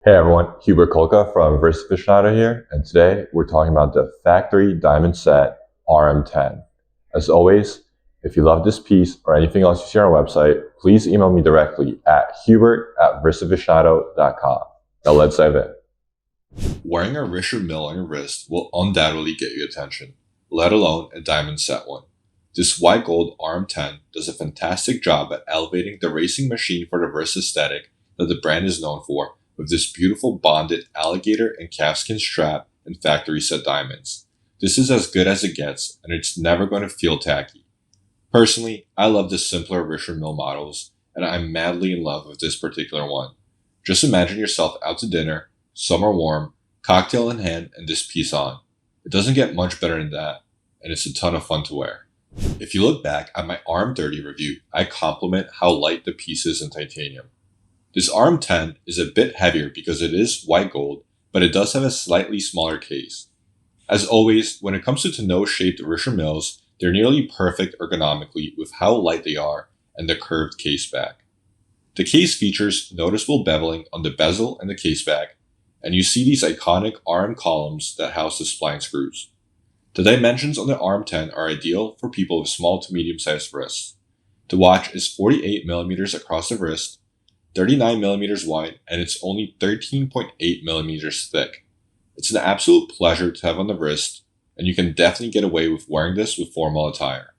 Hey everyone, Hubert Kolka from Versificato here, and today we're talking about the Factory Diamond Set RM10. As always, if you love this piece or anything else you see on our website, please email me directly at hubert@versificato.com. Now let's dive in. Wearing a Richard Mille on your wrist will undoubtedly get you attention, let alone a diamond set one. This white gold RM10 does a fantastic job at elevating the racing machine for the Versa aesthetic that the brand is known for with this beautiful bonded alligator and calfskin strap and factory set diamonds. This is as good as it gets, and it's never going to feel tacky. Personally, I love the simpler Richard Mille models, and I'm madly in love with this particular one. Just imagine yourself out to dinner, summer warm, cocktail in hand, and this piece on. It doesn't get much better than that, and it's a ton of fun to wear. If you look back at my RM30 review, I compliment how light the piece is in titanium. This RM10 is a bit heavier because it is white gold, but it does have a slightly smaller case. As always, when it comes to tonneau-shaped Richard Milles, they're nearly perfect ergonomically with how light they are and the curved case back. The case features noticeable beveling on the bezel and the case back, and you see these iconic RM columns that house the spline screws. The dimensions on the RM10 are ideal for people with small to medium-sized wrists. The watch is 48mm across the wrist, 39mm wide, and it's only 13.8mm thick. It's an absolute pleasure to have on the wrist, and you can definitely get away with wearing this with formal attire.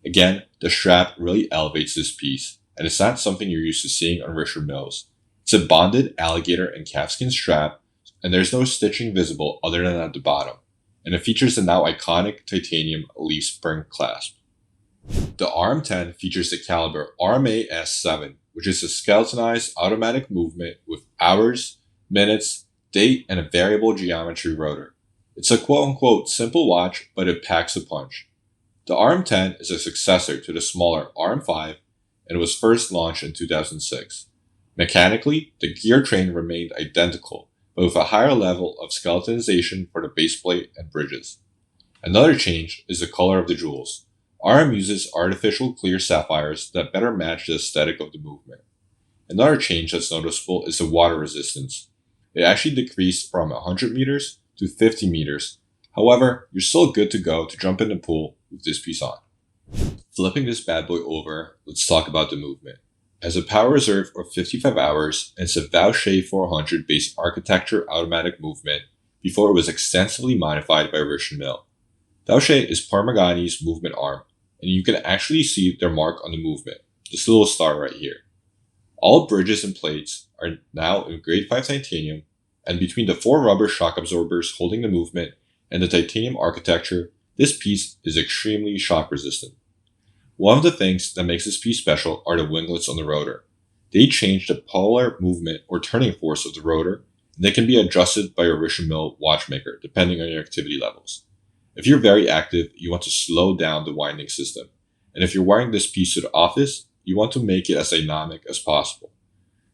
Again, the strap really elevates this piece, and it's not something you're used to seeing on Richard Milles. It's a bonded alligator and calfskin strap, and there's no stitching visible other than at the bottom, and it features the now iconic titanium leaf spring clasp. The RM10 features the caliber RMAS7, which is a skeletonized automatic movement with hours, minutes, date, and a variable geometry rotor. It's a quote-unquote simple watch, but it packs a punch. The RM10 is a successor to the smaller RM5 and was first launched in 2006. Mechanically, the gear train remained identical, but with a higher level of skeletonization for the baseplate and bridges. Another change is the color of the jewels. RM uses artificial clear sapphires that better match the aesthetic of the movement. Another change that's noticeable is the water resistance. It actually decreased from 100 meters to 50 meters. However, you're still good to go to jump in the pool with this piece on. Flipping this bad boy over, let's talk about the movement. As a power reserve of 55 hours, it's a Vaucher 400 based architecture automatic movement before it was extensively modified by Richard Mille. Vaucher is Parmigani's movement arm, and you can actually see their mark on the movement, this little star right here. All bridges and plates are now in grade 5 titanium, and between the 4 rubber shock absorbers holding the movement and the titanium architecture, this piece is extremely shock resistant. One of the things that makes this piece special are the winglets on the rotor. They change the polar movement or turning force of the rotor, and they can be adjusted by your Richard Mille watchmaker depending on your activity levels. If you're very active, you want to slow down the winding system, and if you're wearing this piece to the office, you want to make it as dynamic as possible.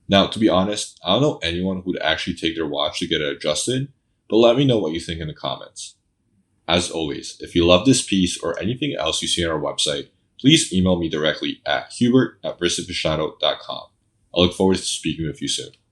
Now, to be honest, I don't know anyone who'd actually take their watch to get it adjusted, but let me know what you think in the comments. As always, if you love this piece or anything else you see on our website, please email me directly at hubert@versificato.com. I look forward to speaking with you soon.